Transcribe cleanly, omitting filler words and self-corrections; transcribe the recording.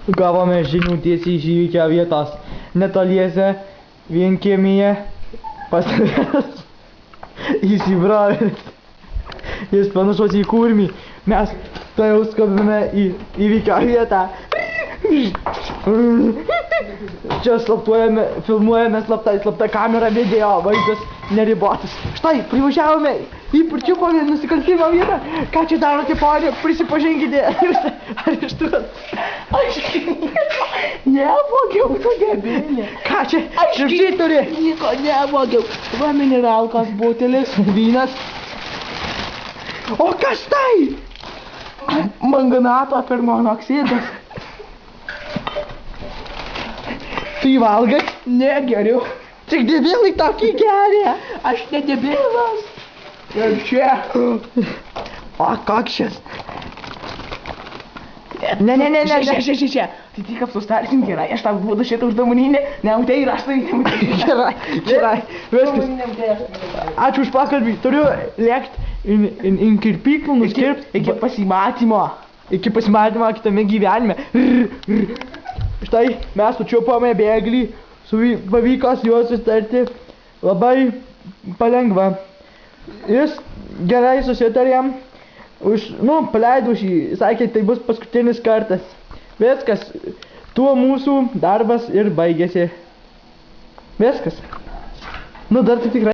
Gavome žinių tiesiai iš įvykio vietos. Netoliese vienkiemyje pastovės įsibrovęs. Jis panašus į kurmį. Mes tai jau skubame į įvykio vietą. Čia filmuojame slapta kamera, video, vaizdas neribotas. Štai, privažiavome į Pirčiupovo nusikaltimo vietą. Ką čia darote, ponė? Prisipažinkite, jūs areštuot. Aš nevogiau, tu debilė. Ką čia? Krepšiai turi? Nieko nevogiau. Va mineralkos butelis. Vynas. O kas tai? Manganato permonoksidas. Tu jį valgai? Negeriu. Tik debilai tokį geria. Aš ne debilas. Ir čia. O, koks šis? Ne. Čia. Tai tik apsustarsim gerai, aš tau duodu šitą uždamuninę, neautai ir aš tai neautai. Gerai, viskas. Ačiū už pokalbį, turiu lėkti į kirpyklų, nuskirpt. Iki pasimatymo. Iki pasimatymo kitame gyvenime. Štai mes sučiupome bėglį, pavyko su juo susitarti labai palengva. Jis gerai susitarėm, paleidau šį, sakė, tai bus paskutinis kartas. Viskas, tuo mūsų darbas ir baigėsi. Viskas. Dar tai tikrai.